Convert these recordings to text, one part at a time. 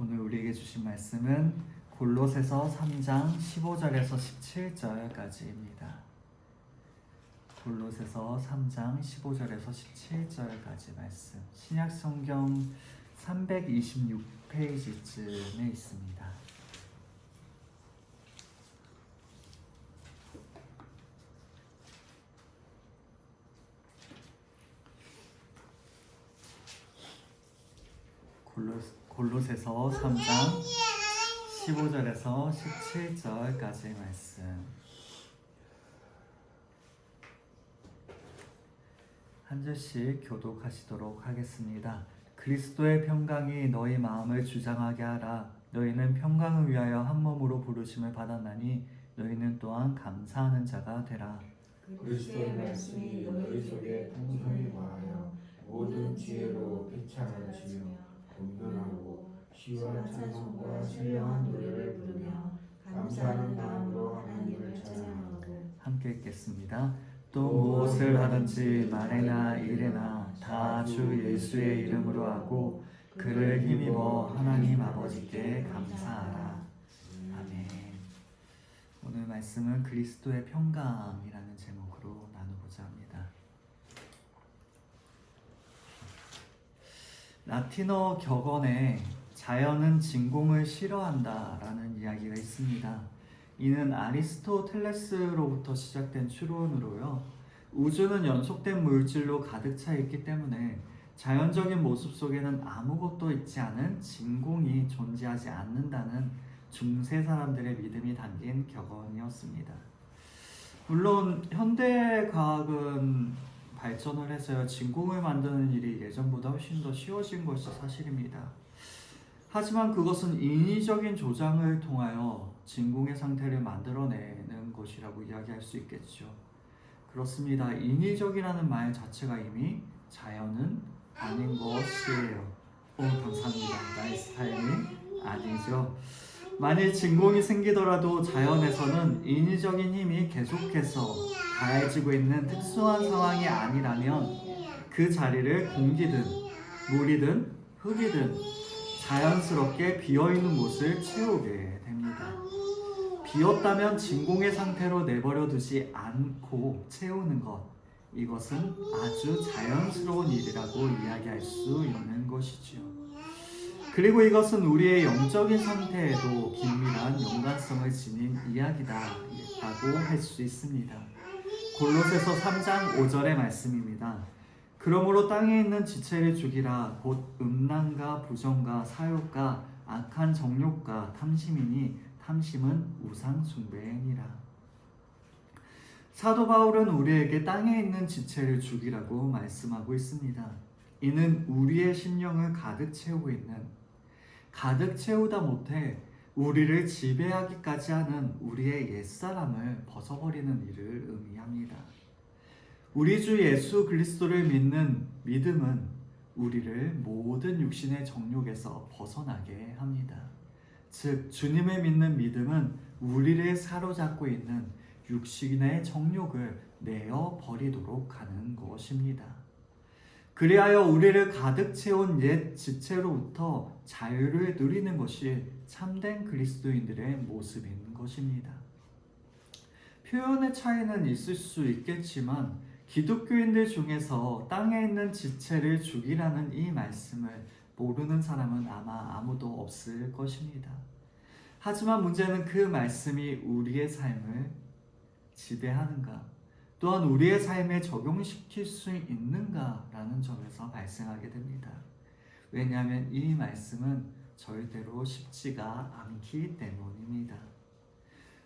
오늘 우리에게 주신 말씀은 골로새서 3장 15절에서 17절까지입니다. 골로새서 3장 15절에서 17절까지 말씀. 신약 성경 326페이지쯤에 있습니다. 골로새서 3장 15절에서 17절까지의 말씀. 한 절씩 교독하시도록 하겠습니다. 그리스도의 평강이 너희 마음을 주장하게 하라. 너희는 평강을 위하여 한 몸으로 부르심을 받았나니 너희는 또한 감사하는 자가 되라. 그리스도의 말씀이 너희 속에 풍성히 거하여 모든 지혜로 피차가시며 공존하고 시와 찬송과 신령한 노래를 부르며 감사하는 마음으로 하나님을 찬양하고. 함께 읽겠습니다. 또 무엇을 하든지 말이나 일이나 다 주 예수의 이름으로 하고 그를 힘입어 하나님 아버지께 감사하라. 아멘. 오늘 말씀은 그리스도의 평강이라는 제목으로 나누고자 합니다. 라틴어 격언에 자연은 진공을 싫어한다 라는 이야기가 있습니다. 이는 아리스토텔레스로부터 시작된 추론으로요, 우주는 연속된 물질로 가득 차 있기 때문에 자연적인 모습 속에는 아무것도 있지 않은 진공이 존재하지 않는다는 중세 사람들의 믿음이 담긴 격언이었습니다. 물론 현대 과학은 발전을 해서요, 진공을 만드는 일이 예전보다 훨씬 더 쉬워진 것이 사실입니다. 하지만 그것은 인위적인 조작을 통하여 진공의 상태를 만들어내는 것이라고 이야기할 수 있겠죠. 그렇습니다. 인위적이라는 말 자체가 이미 자연은 아닌 것이에요. 감사합니다. 나이스 타이밍. 아니죠. 만일 진공이 생기더라도 자연에서는 인위적인 힘이 계속해서 가해지고 있는 특수한 상황이 아니라면 그 자리를 공기든 물이든 흙이든 자연스럽게 비어있는 곳을 채우게 됩니다. 비었다면 진공의 상태로 내버려 두지 않고 채우는 것, 이것은 아주 자연스러운 일이라고 이야기할 수 있는 것이죠. 그리고 이것은 우리의 영적인 상태에도 긴밀한 연관성을 지닌 이야기다라고 할 수 있습니다. 골로새서 3장 5절의 말씀입니다. 그러므로 땅에 있는 지체를 죽이라. 곧 음란과 부정과 사욕과 악한 정욕과 탐심이니 탐심은 우상 숭배니라. 사도 바울은 우리에게 땅에 있는 지체를 죽이라고 말씀하고 있습니다. 이는 우리의 심령을 가득 채우고 있는, 가득 채우다 못해 우리를 지배하기까지 하는 우리의 옛사람을 벗어버리는 일을 의미합니다. 우리 주 예수 그리스도를 믿는 믿음은 우리를 모든 육신의 정욕에서 벗어나게 합니다. 즉, 주님을 믿는 믿음은 우리를 사로잡고 있는 육신의 정욕을 내어 버리도록 하는 것입니다. 그리하여 우리를 가득 채운 옛 지체로부터 자유를 누리는 것이 참된 그리스도인들의 모습인 것입니다. 표현의 차이는 있을 수 있겠지만 기독교인들 중에서 땅에 있는 지체를 죽이라는 이 말씀을 모르는 사람은 아마 아무도 없을 것입니다. 하지만 문제는 그 말씀이 우리의 삶을 지배하는가, 또한 우리의 삶에 적용시킬 수 있는가라는 점에서 발생하게 됩니다. 왜냐하면 이 말씀은 절대로 쉽지가 않기 때문입니다.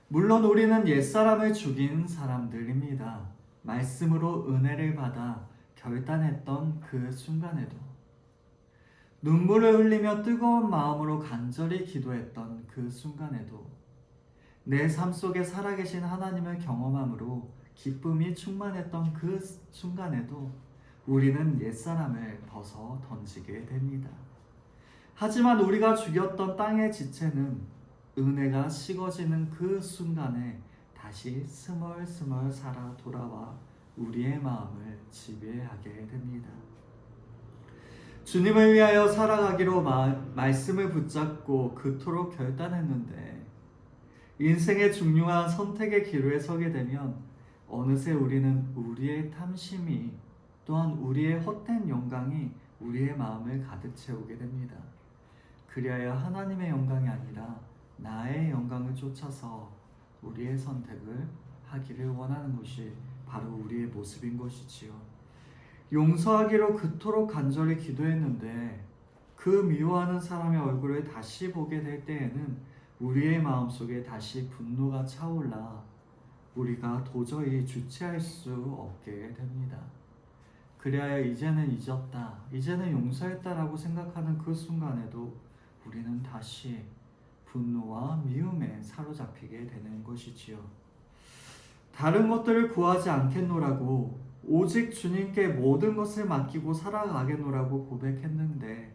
물론 우리는 옛사람을 죽인 사람들입니다. 말씀으로 은혜를 받아 결단했던 그 순간에도, 눈물을 흘리며 뜨거운 마음으로 간절히 기도했던 그 순간에도, 내 삶 속에 살아계신 하나님을 경험함으로 기쁨이 충만했던 그 순간에도 우리는 옛사람을 벗어 던지게 됩니다. 하지만 우리가 죽였던 땅의 지체는 은혜가 식어지는 그 순간에 다시 스멀스멀 살아 돌아와 우리의 마음을 지배하게 됩니다. 주님을 위하여 살아가기로 말씀을 붙잡고 그토록 결단했는데 인생의 중요한 선택의 기로에 서게 되면 어느새 우리는 우리의 탐심이 또한 우리의 헛된 영광이 우리의 마음을 가득 채우게 됩니다. 그리하여 하나님의 영광이 아니라 나의 영광을 쫓아서 우리의 선택을 하기를 원하는 것이 바로 우리의 모습인 것이지요. 용서하기로 그토록 간절히 기도했는데 그 미워하는 사람의 얼굴을 다시 보게 될 때에는 우리의 마음속에 다시 분노가 차올라 우리가 도저히 주체할 수 없게 됩니다. 그리하여 이제는 잊었다, 이제는 용서했다라고 생각하는 그 순간에도 우리는 다시 분노와 미움에 사로잡히게 되는 것이지요. 다른 것들을 구하지 않겠노라고 오직 주님께 모든 것을 맡기고 살아가겠노라고 고백했는데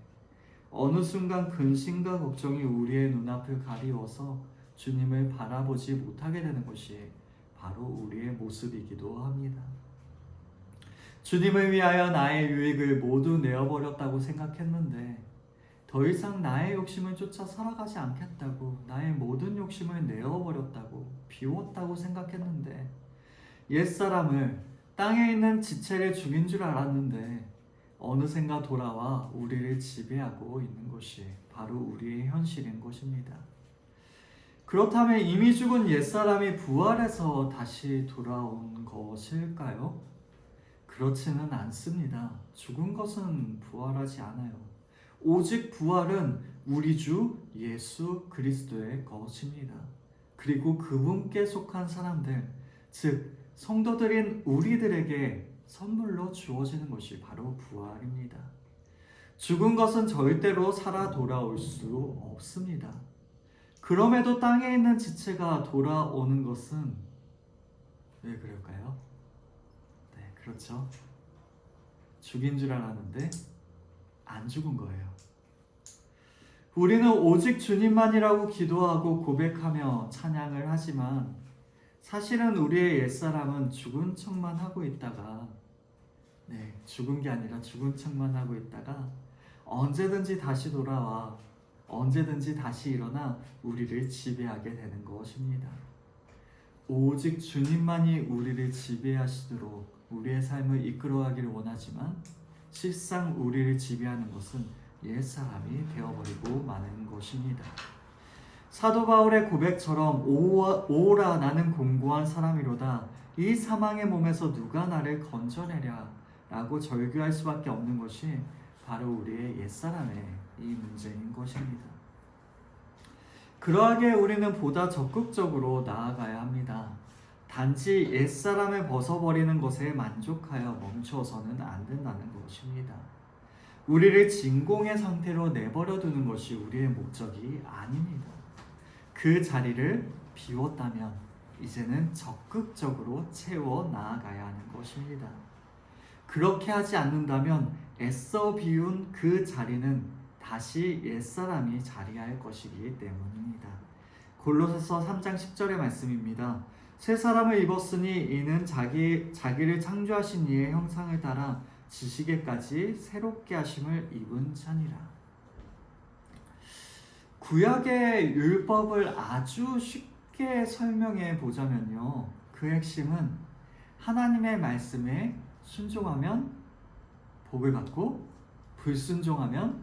어느 순간 근심과 걱정이 우리의 눈앞을 가리워서 주님을 바라보지 못하게 되는 것이 바로 우리의 모습이기도 합니다. 주님을 위하여 나의 유익을 모두 내어버렸다고 생각했는데 더 이상 나의 욕심을 쫓아 살아가지 않겠다고, 나의 모든 욕심을 내어버렸다고, 비웠다고 생각했는데 옛사람을, 땅에 있는 지체를 죽인 줄 알았는데 어느샌가 돌아와 우리를 지배하고 있는 것이 바로 우리의 현실인 것입니다. 그렇다면 이미 죽은 옛사람이 부활해서 다시 돌아온 것일까요? 그렇지는 않습니다. 죽은 것은 부활하지 않아요. 오직 부활은 우리 주 예수 그리스도의 것입니다. 그리고 그분께 속한 사람들, 즉 성도들인 우리들에게 선물로 주어지는 것이 바로 부활입니다. 죽은 것은 절대로 살아 돌아올 수 없습니다. 그럼에도 땅에 있는 지체가 돌아오는 것은 왜 그럴까요? 네, 그렇죠. 죽인 줄 알았는데 안 죽은 거예요. 우리는 오직 주님만이라고 기도하고 고백하며 찬양을 하지만 사실은 우리의 옛사람은 죽은 척만 하고 있다가 죽은 게 아니라 죽은 척만 하고 있다가 언제든지 다시 돌아와 언제든지 다시 일어나 우리를 지배하게 되는 것입니다. 오직 주님만이 우리를 지배하시도록 우리의 삶을 이끌어가기를 원하지만 실상 우리를 지배하는 것은 옛사람이 되어버리고 마는 것입니다. 사도 바울의 고백처럼 오라 나는 공고한 사람이로다, 이 사망의 몸에서 누가 나를 건져내랴 라고 절규할 수밖에 없는 것이 바로 우리의 옛사람의 이 문제인 것입니다. 그러하기에 우리는 보다 적극적으로 나아가야 합니다. 단지 옛사람을 벗어버리는 것에 만족하여 멈춰서는 안 된다는 것입니다. 우리를 진공의 상태로 내버려 두는 것이 우리의 목적이 아닙니다. 그 자리를 비웠다면 이제는 적극적으로 채워 나아가야 하는 것입니다. 그렇게 하지 않는다면 애써 비운 그 자리는 다시 옛사람이 자리할 것이기 때문입니다. 골로새서 3장 10절의 말씀입니다. 새 사람을 입었으니 이는 자기를 창조하신 이의 형상을 따라 지식에까지 새롭게 하심을 입은 자니라. 구약의 율법을 아주 쉽게 설명해 보자면요, 그 핵심은 하나님의 말씀에 순종하면 복을 받고 불순종하면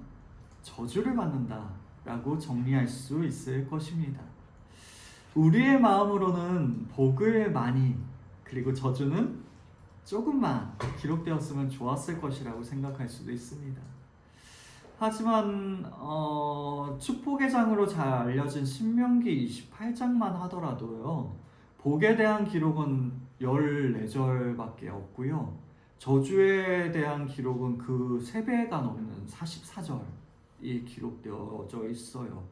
저주를 받는다 라고 정리할 수 있을 것입니다. 우리의 마음으로는 복을 많이 그리고 저주는 조금만 기록되었으면 좋았을 것이라고 생각할 수도 있습니다. 하지만 축복의 장으로 잘 알려진 신명기 28장만 하더라도요, 복에 대한 기록은 14절밖에 없고요, 저주에 대한 기록은 그 3배가 넘는 44절이 기록되어져 있어요.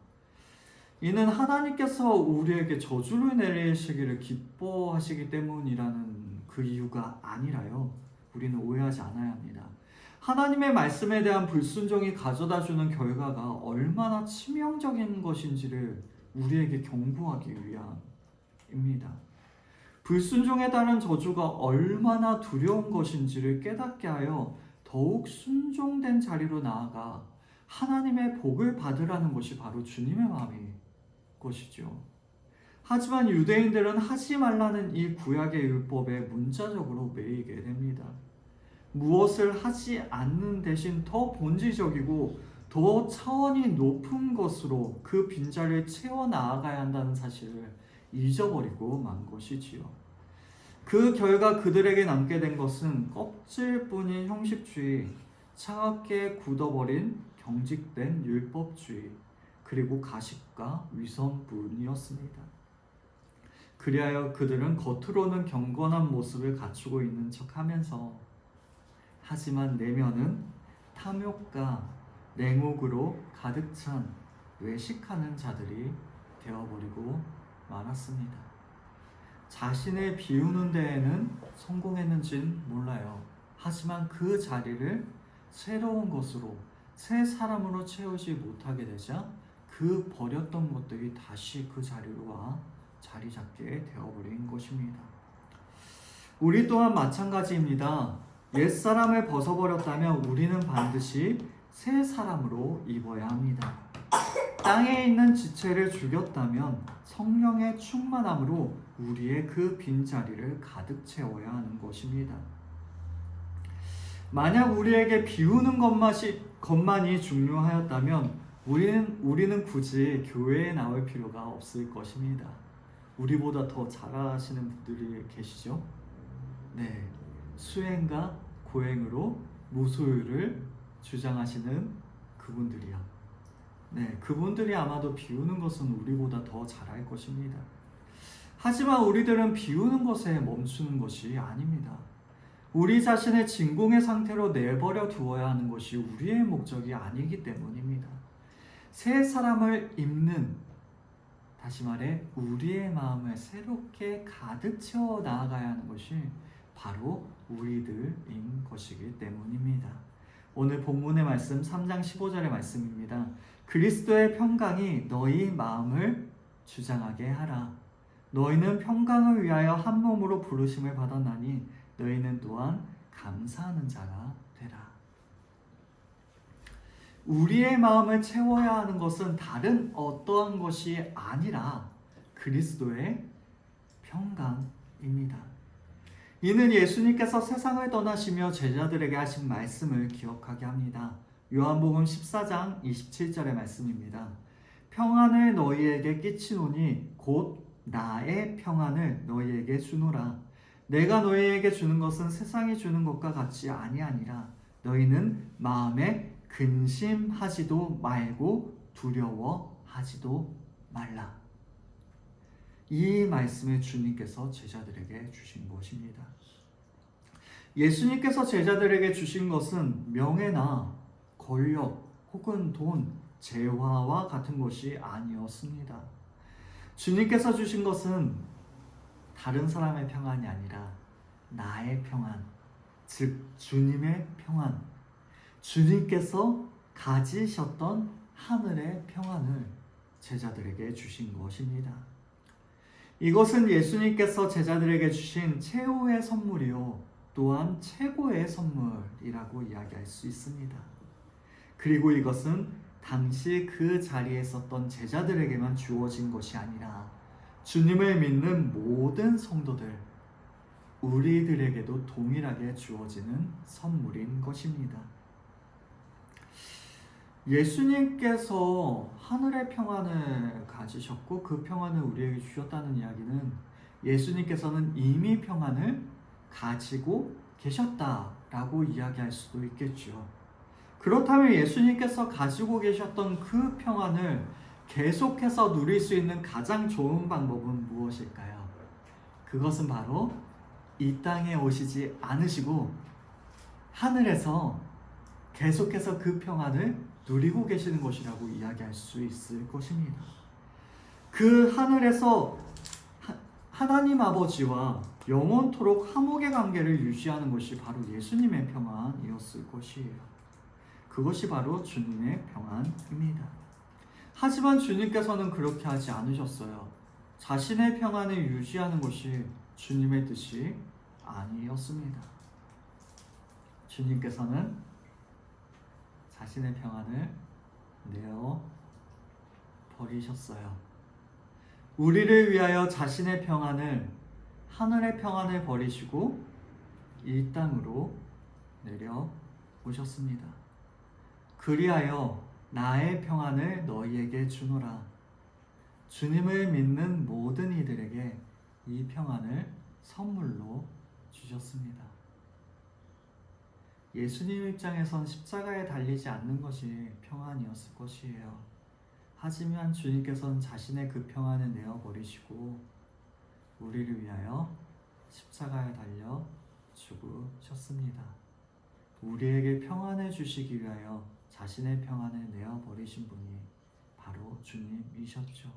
이는 하나님께서 우리에게 저주를 내리시기를 기뻐하시기 때문이라는 그 이유가 아니라요, 우리는 오해하지 않아야 합니다. 하나님의 말씀에 대한 불순종이 가져다주는 결과가 얼마나 치명적인 것인지를 우리에게 경고하기 위함입니다. 불순종에 따른 저주가 얼마나 두려운 것인지를 깨닫게 하여 더욱 순종된 자리로 나아가 하나님의 복을 받으라는 것이 바로 주님의 마음인 것이죠. 하지만 유대인들은 하지 말라는 이 구약의 율법에 문자적으로 매이게 됩니다. 무엇을 하지 않는 대신 더 본질적이고 더 차원이 높은 것으로 그 빈자리를 채워 나아가야 한다는 사실을 잊어버리고 만 것이지요. 그 결과 그들에게 남게 된 것은 껍질뿐인 형식주의, 차갑게 굳어버린 경직된 율법주의, 그리고 가식과 위선뿐이었습니다. 그리하여 그들은 겉으로는 경건한 모습을 갖추고 있는 척하면서 하지만 내면은 탐욕과 냉혹으로 가득 찬 외식하는 자들이 되어버리고 말았습니다. 자신을 비우는 데에는 성공했는지는 몰라요. 하지만 그 자리를 새로운 것으로, 새 사람으로 채우지 못하게 되자 그 버렸던 것들이 다시 그 자리로 와 자리 잡게 되어버린 것입니다. 우리 또한 마찬가지입니다. 옛사람을 벗어버렸다면 우리는 반드시 새 사람으로 입어야 합니다. 땅에 있는 지체를 죽였다면 성령의 충만함으로 우리의 그 빈자리를 가득 채워야 하는 것입니다. 만약 우리에게 비우는 것만이 중요하였다면 우리는 굳이 교회에 나올 필요가 없을 것입니다. 우리보다 더 잘하시는 분들이 계시죠? 네, 수행과 고행으로 무소유를 주장하시는 그분들이요. 네, 그분들이 아마도 비우는 것은 우리보다 더 잘할 것입니다. 하지만 우리들은 비우는 것에 멈추는 것이 아닙니다. 우리 자신을 진공의 상태로 내버려 두어야 하는 것이 우리의 목적이 아니기 때문입니다. 새 사람을 입는, 다시 말해 우리의 마음을 새롭게 가득 채워 나아가야 하는 것이 바로 우리들인 것이기 때문입니다. 오늘 본문의 말씀 3장 15절의 말씀입니다. 그리스도의 평강이 너희 마음을 주장하게 하라. 너희는 평강을 위하여 한 몸으로 부르심을 받았나니 너희는 또한 감사하는 자가 되라. 우리의 마음을 채워야 하는 것은 다른 어떠한 것이 아니라 그리스도의 평강입니다. 이는 예수님께서 세상을 떠나시며 제자들에게 하신 말씀을 기억하게 합니다. 요한복음 14장 27절의 말씀입니다. 평안을 너희에게 끼치노니 곧 나의 평안을 너희에게 주노라. 내가 너희에게 주는 것은 세상이 주는 것과 같이 아니하니라. 너희는 마음에 근심하지도 말고 두려워하지도 말라. 이 말씀을 주님께서 제자들에게 주신 것입니다. 예수님께서 제자들에게 주신 것은 명예나 권력 혹은 돈, 재화와 같은 것이 아니었습니다. 주님께서 주신 것은 다른 사람의 평안이 아니라 나의 평안, 즉 주님의 평안, 주님께서 가지셨던 하늘의 평안을 제자들에게 주신 것입니다. 이것은 예수님께서 제자들에게 주신 최후의 선물이요 또한 최고의 선물이라고 이야기할 수 있습니다. 그리고 이것은 당시 그 자리에 있었던 제자들에게만 주어진 것이 아니라 주님을 믿는 모든 성도들, 우리들에게도 동일하게 주어지는 선물인 것입니다. 예수님께서 하늘의 평안을 가지셨고 그 평안을 우리에게 주셨다는 이야기는 예수님께서는 이미 평안을 가지고 계셨다라고 이야기할 수도 있겠죠. 그렇다면 예수님께서 가지고 계셨던 그 평안을 계속해서 누릴 수 있는 가장 좋은 방법은 무엇일까요? 그것은 바로 이 땅에 오시지 않으시고 하늘에서 계속해서 그 평안을 누리고 계시는 것이라고 이야기할 수 있을 것입니다. 그 하늘에서 하나님 아버지와 영원토록 화목의 관계를 유지하는 것이 바로 예수님의 평안이었을 것이에요. 그것이 바로 주님의 평안입니다. 하지만 주님께서는 그렇게 하지 않으셨어요. 자신의 평안을 유지하는 것이 주님의 뜻이 아니었습니다. 주님께서는 자신의 평안을 내어 버리셨어요. 우리를 위하여 자신의 평안을, 하늘의 평안을 버리시고 이 땅으로 내려오셨습니다. 그리하여 나의 평안을 너희에게 주노라. 주님을 믿는 모든 이들에게 이 평안을 선물로 주셨습니다. 예수님 입장에선 십자가에 달리지 않는 것이 평안이었을 것이에요. 하지만 주님께서는 자신의 그 평안을 내어버리시고 우리를 위하여 십자가에 달려 죽으셨습니다. 우리에게 평안을 주시기 위하여 자신의 평안을 내어버리신 분이 바로 주님이셨죠.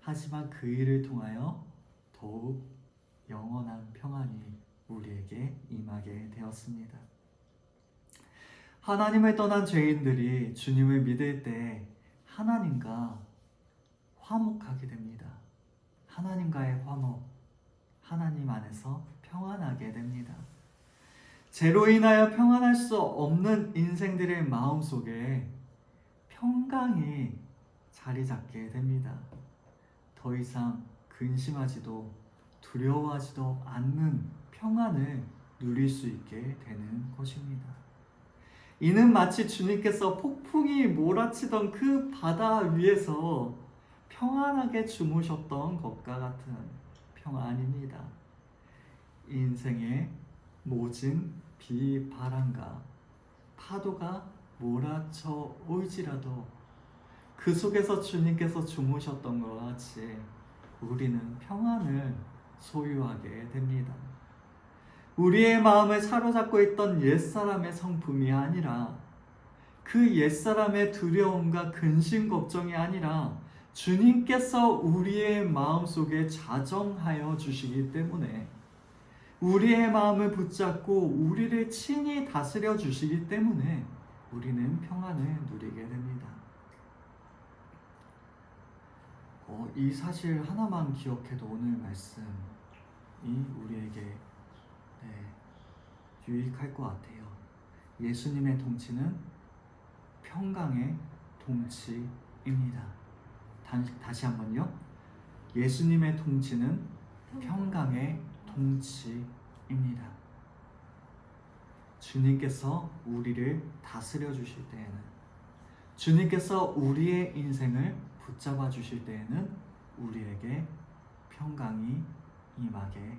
하지만 그 일을 통하여 더욱 영원한 평안이 우리에게 임하게 되었습니다. 하나님을 떠난 죄인들이 주님을 믿을 때 하나님과 화목하게 됩니다. 하나님과의 화목, 하나님 안에서 평안하게 됩니다. 죄로 인하여 평안할 수 없는 인생들의 마음속에 평강이 자리 잡게 됩니다. 더 이상 근심하지도 두려워하지도 않는 평안을 누릴 수 있게 되는 것입니다. 이는 마치 주님께서 폭풍이 몰아치던 그 바다 위에서 평안하게 주무셨던 것과 같은 평안입니다. 인생의 모진 비바람과 파도가 몰아쳐 올지라도 그 속에서 주님께서 주무셨던 것 같이 우리는 평안을 소유하게 됩니다. 우리의 마음을 사로잡고 있던 옛사람의 성품이 아니라, 그 옛사람의 두려움과 근심 걱정이 아니라 주님께서 우리의 마음속에 자정하여 주시기 때문에, 우리의 마음을 붙잡고 우리를 친히 다스려 주시기 때문에 우리는 평안을 누리게 됩니다. 이 사실 하나만 기억해도 오늘 말씀이 우리에게 유익할 것 같아요. 예수님의 통치는 평강의 통치입니다. 다시 한번요. 예수님의 통치는 평강의 통치입니다. 주님께서 우리를 다스려 주실 때에는, 주님께서 우리의 인생을 붙잡아 주실 때에는 우리에게 평강이 임하게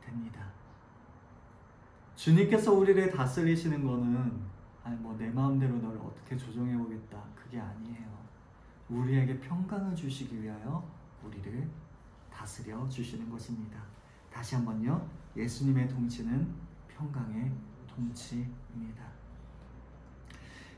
됩니다. 주님께서 우리를 다스리시는 것은 내 마음대로 너를 어떻게 조정해 보겠다, 그게 아니에요. 우리에게 평강을 주시기 위하여 우리를 다스려 주시는 것입니다. 다시 한번요. 예수님의 통치는 평강의 통치입니다.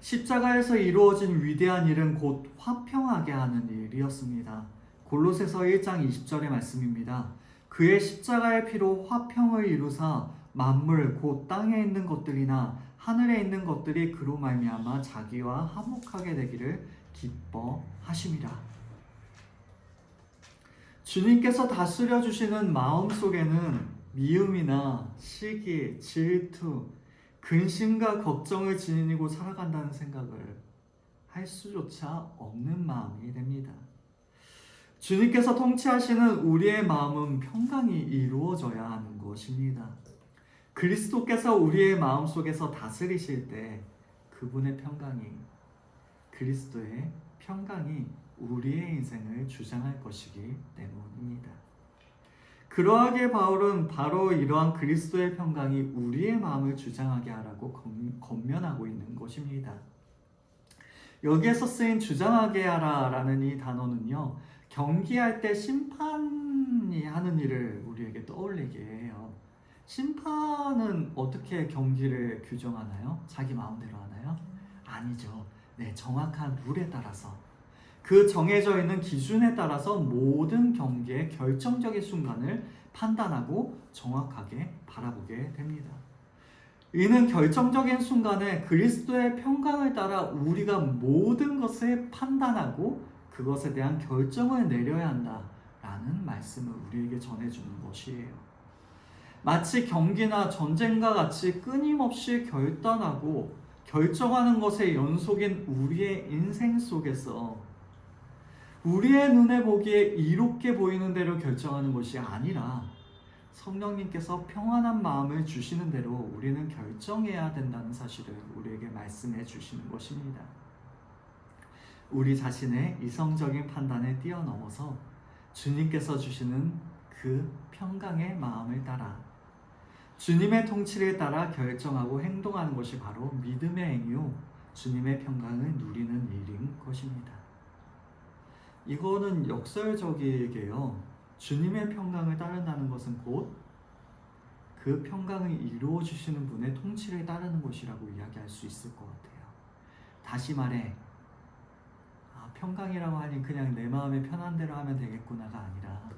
십자가에서 이루어진 위대한 일은 곧 화평하게 하는 일이었습니다. 골로새서 1장 20절의 말씀입니다. 그의 십자가의 피로 화평을 이루사 만물 곧 땅에 있는 것들이나 하늘에 있는 것들이 그로 말미암아 자기와 화목하게 되기를 기뻐하심이라. 주님께서 다스려 주시는 마음속에는 미움이나 시기, 질투, 근심과 걱정을 지니고 살아간다는 생각을 할 수조차 없는 마음이 됩니다. 주님께서 통치하시는 우리의 마음은 평강이 이루어져야 하는 것입니다. 그리스도께서 우리의 마음속에서 다스리실 때 그분의 평강이, 그리스도의 평강이 우리의 인생을 주장할 것이기 때문입니다. 그러하기에 바울은 바로 이러한 그리스도의 평강이 우리의 마음을 주장하게 하라고 권면하고 있는 것입니다. 여기에서 쓰인 주장하게 하라라는 이 단어는요, 경기할 때 심판이 하는 일을 우리에게 떠올리게 해요. 심판은 어떻게 경기를 규정하나요? 자기 마음대로 하나요? 아니죠. 정확한 룰에 따라서, 그 정해져 있는 기준에 따라서 모든 경기의 결정적인 순간을 판단하고 정확하게 바라보게 됩니다. 이는 결정적인 순간에 그리스도의 평강을 따라 우리가 모든 것을 판단하고 그것에 대한 결정을 내려야 한다라는 말씀을 우리에게 전해주는 것이에요. 마치 경기나 전쟁과 같이 끊임없이 결단하고 결정하는 것의 연속인 우리의 인생 속에서 우리의 눈에 보기에 이롭게 보이는 대로 결정하는 것이 아니라 성령님께서 평안한 마음을 주시는 대로 우리는 결정해야 된다는 사실을 우리에게 말씀해 주시는 것입니다. 우리 자신의 이성적인 판단을 뛰어넘어서 주님께서 주시는 그 평강의 마음을 따라 주님의 통치를 따라 결정하고 행동하는 것이 바로 믿음의 행위요 주님의 평강을 누리는 일인 것입니다. 이거는 역설적이게요. 주님의 평강을 따른다는 것은 곧 그 평강을 이루어 주시는 분의 통치를 따르는 것이라고 이야기할 수 있을 것 같아요. 다시 말해 평강이라고 하니 그냥 내 마음에 편한 대로 하면 되겠구나가 아니라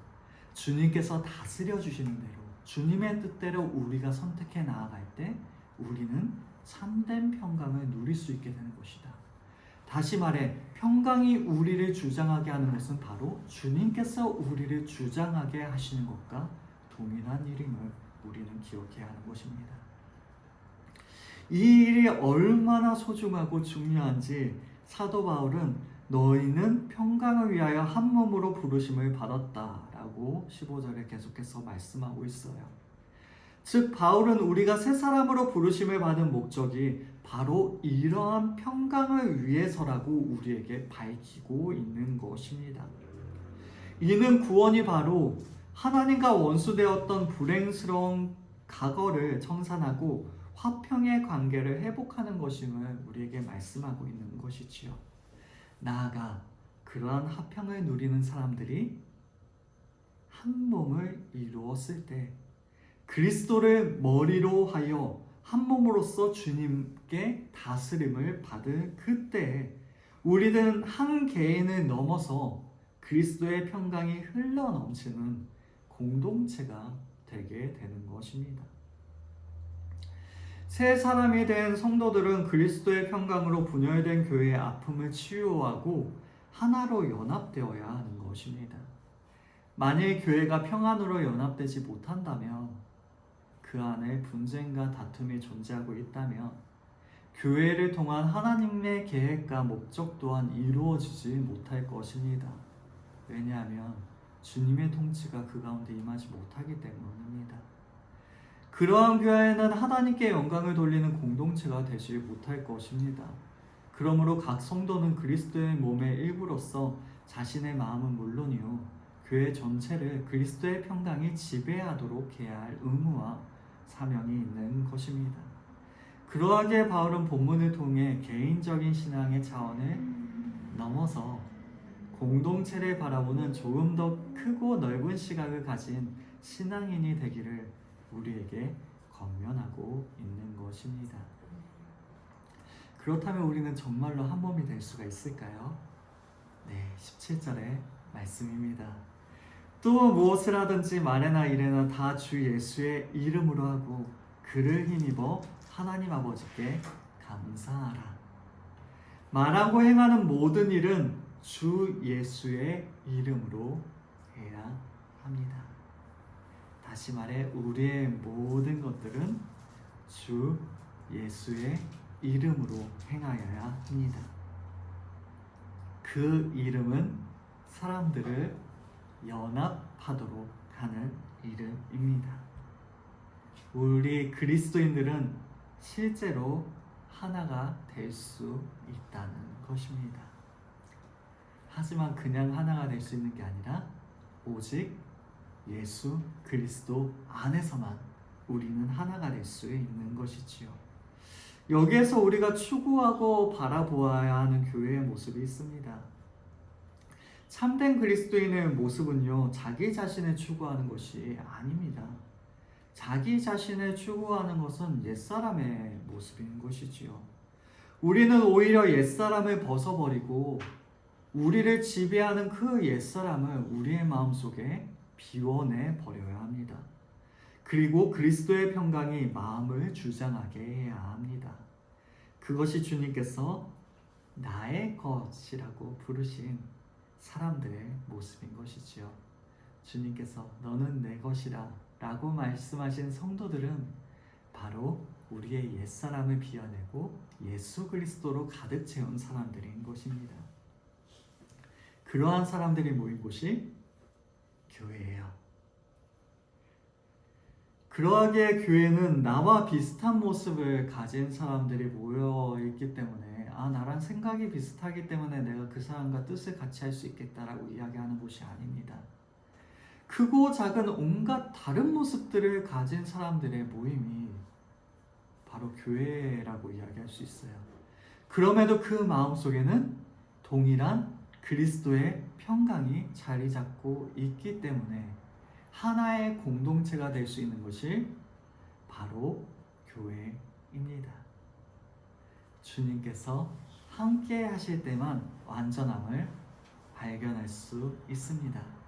주님께서 다스려 주시는 대로 주님의 뜻대로 우리가 선택해 나아갈 때 우리는 참된 평강을 누릴 수 있게 되는 것이다. 다시 말해 평강이 우리를 주장하게 하는 것은 바로 주님께서 우리를 주장하게 하시는 것과 동일한 일임을 우리는 기억해야 하는 것입니다. 이 일이 얼마나 소중하고 중요한지 사도 바울은 너희는 평강을 위하여 한 몸으로 부르심을 받았다라고 15절에 계속해서 말씀하고 있어요. 즉 바울은 우리가 새 사람으로 부르심을 받은 목적이 바로 이러한 평강을 위해서라고 우리에게 밝히고 있는 것입니다. 이는 구원이 바로 하나님과 원수되었던 불행스러운 과거를 청산하고 화평의 관계를 회복하는 것임을 우리에게 말씀하고 있는 것이지요. 나아가 그러한 화평을 누리는 사람들이 한 몸을 이루었을 때 그리스도를 머리로 하여 한 몸으로서 주님께 다스림을 받을 그때 우리는 한 개인을 넘어서 그리스도의 평강이 흘러넘치는 공동체가 되게 되는 것입니다. 새 사람이 된 성도들은 그리스도의 평강으로 분열된 교회의 아픔을 치유하고 하나로 연합되어야 하는 것입니다. 만일 교회가 평안으로 연합되지 못한다면 그 안에 분쟁과 다툼이 존재하고 있다면 교회를 통한 하나님의 계획과 목적 또한 이루어지지 못할 것입니다. 왜냐하면 주님의 통치가 그 가운데 임하지 못하기 때문입니다. 그러한 교회는 하나님께 영광을 돌리는 공동체가 되지 못할 것입니다. 그러므로 각 성도는 그리스도의 몸의 일부로서 자신의 마음은 물론이요 교회 전체를 그리스도의 평강이 지배하도록 해야 할 의무와 사명이 있는 것입니다. 그러하기에 바울은 본문을 통해 개인적인 신앙의 차원을 넘어서 공동체를 바라보는 조금 더 크고 넓은 시각을 가진 신앙인이 되기를 우리에게 권면하고 있는 것입니다. 그렇다면 우리는 정말로 한 몸이 될 수가 있을까요? 네, 17절의 말씀입니다. 또 무엇을 하든지 말에나 일에나 다 주 예수의 이름으로 하고 그를 힘입어 하나님 아버지께 감사하라. 말하고 행하는 모든 일은 주 예수의 이름으로 해야 합니다. 다시 말해 우리의 모든 것들은 주 예수의 이름으로 행하여야 합니다. 그 이름은 사람들을 연합하도록 하는 이름입니다. 우리 그리스도인들은 실제로 하나가 될 수 있다는 것입니다. 하지만 그냥 하나가 될 수 있는 게 아니라 오직 예수 그리스도 안에서만 우리는 하나가 될 수 있는 것이지요. 여기에서 우리가 추구하고 바라보아야 하는 교회의 모습이 있습니다. 참된 그리스도인의 모습은요, 자기 자신을 추구하는 것이 아닙니다. 자기 자신을 추구하는 것은 옛사람의 모습인 것이지요. 우리는 오히려 옛사람을 벗어버리고 우리를 지배하는 그 옛사람을 우리의 마음속에 비워내 버려야 합니다. 그리고 그리스도의 평강이 마음을 주장하게 해야 합니다. 그것이 주님께서 나의 것이라고 부르신 사람들의 모습인 것이지요. 주님께서 너는 내 것이라 라고 말씀하신 성도들은 바로 우리의 옛사람을 비워내고 예수 그리스도로 가득 채운 사람들인 것입니다. 그러한 사람들이 모인 곳이 교회예요. 그러하기에 교회는 나와 비슷한 모습을 가진 사람들이 모여있기 때문에 나랑 생각이 비슷하기 때문에 내가 그 사람과 뜻을 같이 할 수 있겠다라고 이야기하는 곳이 아닙니다. 크고 작은 온갖 다른 모습들을 가진 사람들의 모임이 바로 교회라고 이야기할 수 있어요. 그럼에도 그 마음속에는 동일한 그리스도의 평강이 자리 잡고 있기 때문에 하나의 공동체가 될 수 있는 것이 바로 교회입니다. 주님께서 함께 하실 때만 완전함을 발견할 수 있습니다.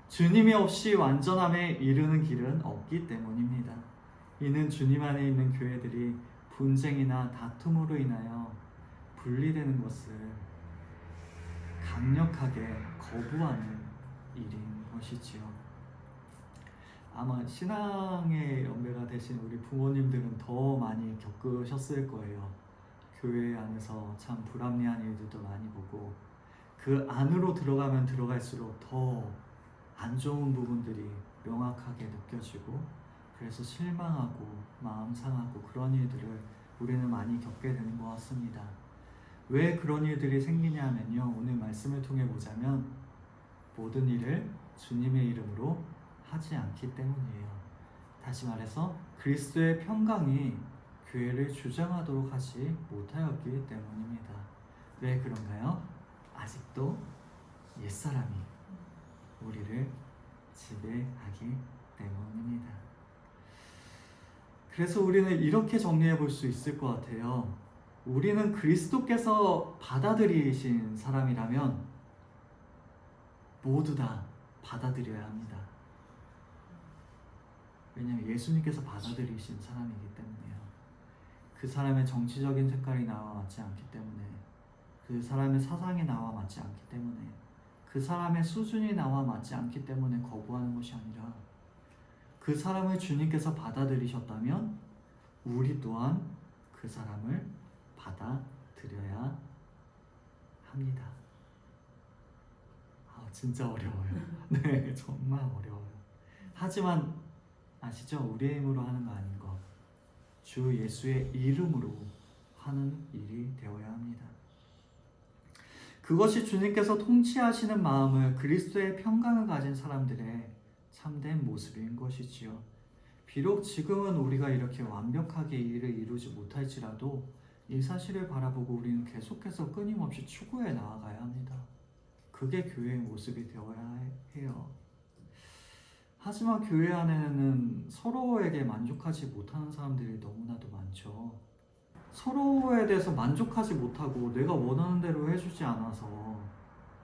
주님이 없이 완전함에 이르는 길은 없기 때문입니다. 이는 주님 안에 있는 교회들이 분쟁이나 다툼으로 인하여 분리되는 것을 강력하게 거부하는 일인 것이지요. 아마 신앙의 연배가 되신 우리 부모님들은 더 많이 겪으셨을 거예요. 교회 안에서 참 불합리한 일들도 많이 보고 그 안으로 들어가면 들어갈수록 더 안 좋은 부분들이 명확하게 느껴지고 그래서 실망하고 마음 상하고 그런 일들을 우리는 많이 겪게 되는 것 같습니다. 왜 그런 일들이 생기냐면요, 오늘 말씀을 통해 보자면 모든 일을 주님의 이름으로 하지 않기 때문이에요. 다시 말해서 그리스도의 평강이 교회를 주장하도록 하지 못하였기 때문입니다. 왜 그런가요? 아직도 옛사람이 우리를 지배하기 때문입니다. 그래서 우리는 이렇게 정리해 볼 수 있을 것 같아요. 우리는 그리스도께서 받아들이신 사람이라면 모두 다 받아들여야 합니다. 왜냐하면 예수님께서 받아들이신 사람이기 때문이에요. 그 사람의 정치적인 색깔이 나와 맞지 않기 때문에, 그 사람의 사상이 나와 맞지 않기 때문에, 그 사람의 수준이 나와 맞지 않기 때문에 거부하는 것이 아니라 그 사람을 주님께서 받아들이셨다면 우리 또한 그 사람을 받아들여야 합니다. 진짜 어려워요. 네, 정말 어려워요. 하지만 아시죠? 우리의 힘으로 하는 거 아닌 것. 주 예수의 이름으로 하는 일이 되어야 합니다. 그것이 주님께서 통치하시는 마음을 그리스도의 평강을 가진 사람들의 참된 모습인 것이지요. 비록 지금은 우리가 이렇게 완벽하게 일을 이루지 못할지라도 이 사실을 바라보고 우리는 계속해서 끊임없이 추구해 나아가야 합니다. 그게 교회의 모습이 되어야 해요. 하지만 교회 안에는 서로에게 만족하지 못하는 사람들이 너무나도 많죠. 서로에 대해서 만족하지 못하고 내가 원하는 대로 해주지 않아서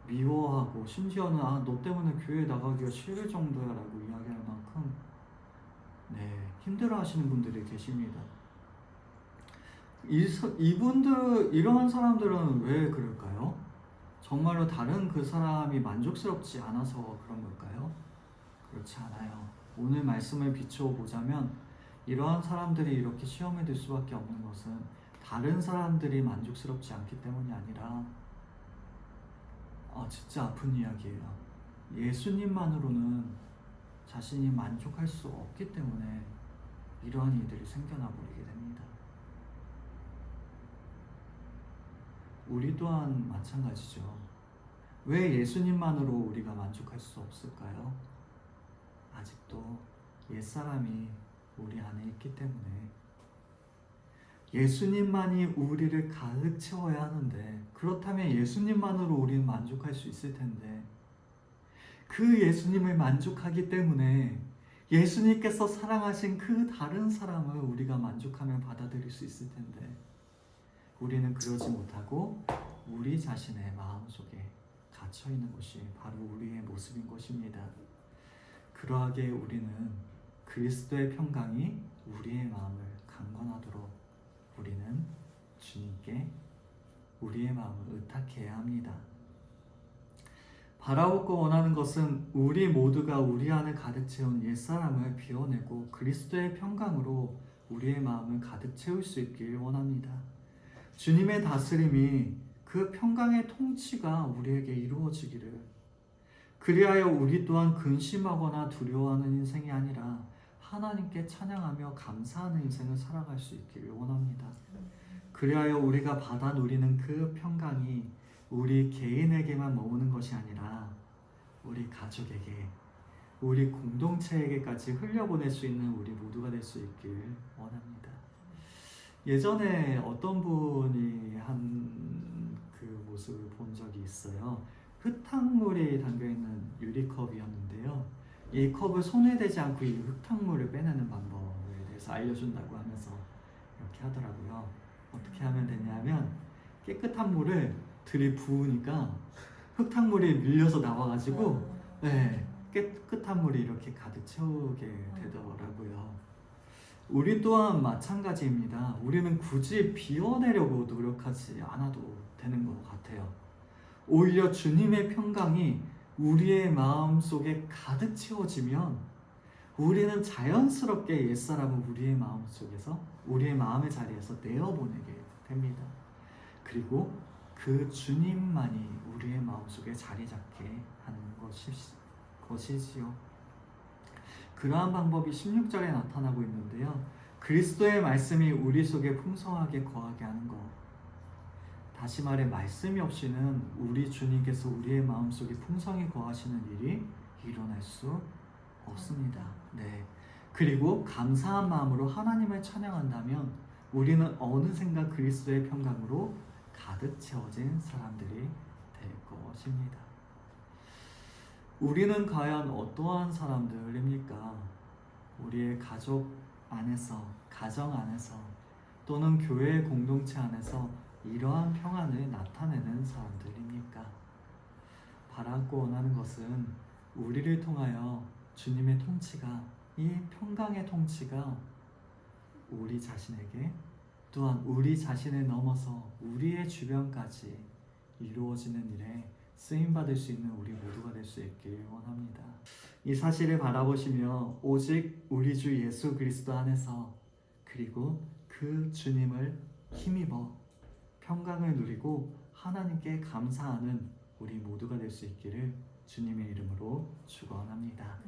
미워하고 심지어는 너 때문에 교회 나가기가 싫을 정도야 라고 이야기할 만큼 힘들어 하시는 분들이 계십니다. 이러한 사람들은 왜 그럴까요? 정말로 다른 그 사람이 만족스럽지 않아서 그런 걸까요? 그렇지 않아요. 오늘 말씀을 비추어 보자면 이러한 사람들이 이렇게 시험에 들 수밖에 없는 것은 다른 사람들이 만족스럽지 않기 때문이 아니라 진짜 아픈 이야기예요. 예수님만으로는 자신이 만족할 수 없기 때문에 이러한 일들이 생겨나 버리게 됩니다. 우리 또한 마찬가지죠. 왜 예수님만으로 우리가 만족할 수 없을까요? 아직도 옛사람이 우리 안에 있기 때문에. 예수님만이 우리를 가득 채워야 하는데, 그렇다면 예수님만으로 우리는 만족할 수 있을 텐데, 그 예수님을 만족하기 때문에 예수님께서 사랑하신 그 다른 사람을 우리가 만족하면 받아들일 수 있을 텐데 우리는 그러지 못하고 우리 자신의 마음속에 갇혀있는 것이 바로 우리의 모습인 것입니다. 그러하게 우리는 그리스도의 평강이 우리의 마음을 강건하도록 우리는 주님께 우리의 마음을 의탁해야 합니다. 바라고 원하는 것은 우리 모두가 우리 안에 가득 채운 옛사람을 비워내고 그리스도의 평강으로 우리의 마음을 가득 채울 수 있길 원합니다. 주님의 다스림이 그 평강의 통치가 우리에게 이루어지기를, 그리하여 우리 또한 근심하거나 두려워하는 인생이 아니라 하나님께 찬양하며 감사하는 인생을 살아갈 수 있기를 원합니다. 그리하여 우리가 받아 누리는 그 평강이 우리 개인에게만 머무는 것이 아니라 우리 가족에게, 우리 공동체에게까지 흘려보낼 수 있는 우리 모두가 될 수 있길 원합니다. 예전에 어떤 분이 한 그 모습을 본 적이 있어요. 흙탕물이 담겨있는 유리컵이었는데요. 이 컵을 손에 대지 않고 이 흙탕물을 빼내는 방법에 대해서 알려준다고 하면서 이렇게 하더라고요. 어떻게 하면 되냐면 깨끗한 물을 들이부으니까 흙탕물이 밀려서 나와가지고 깨끗한 물이 이렇게 가득 채우게 되더라고요. 우리 또한 마찬가지입니다. 우리는 굳이 비워내려고 노력하지 않아도 되는 것 같아요. 오히려 주님의 평강이 우리의 마음 속에 가득 채워지면 우리는 자연스럽게 옛사람을 우리의 마음 속에서, 우리의 마음의 자리에서 내어보내게 됩니다. 그리고 그 주님만이 우리의 마음 속에 자리 잡게 하는 것이지요. 그러한 방법이 16절에 나타나고 있는데요. 그리스도의 말씀이 우리 속에 풍성하게 거하게 하는 것. 다시 말해 말씀이 없이는 우리 주님께서 우리의 마음속에 풍성히 거하시는 일이 일어날 수 없습니다. 그리고 감사한 마음으로 하나님을 찬양한다면 우리는 어느샌가 그리스도의 평강으로 가득 채워진 사람들이 될 것입니다. 우리는 과연 어떠한 사람들입니까? 우리의 가족 안에서, 가정 안에서, 또는 교회 공동체 안에서 이러한 평안을 나타내는 사람들입니까? 바라고 원하는 것은 우리를 통하여 주님의 통치가, 이 평강의 통치가 우리 자신에게, 또한 우리 자신을 넘어서 우리의 주변까지 이루어지는 일에 쓰임받을 수 있는 우리 모두가 될 수 있길 원합니다. 이 사실을 바라보시며 오직 우리 주 예수 그리스도 안에서, 그리고 그 주님을 힘입어 평강을 누리고 하나님께 감사하는 우리 모두가 될 수 있기를 주님의 이름으로 축원합니다.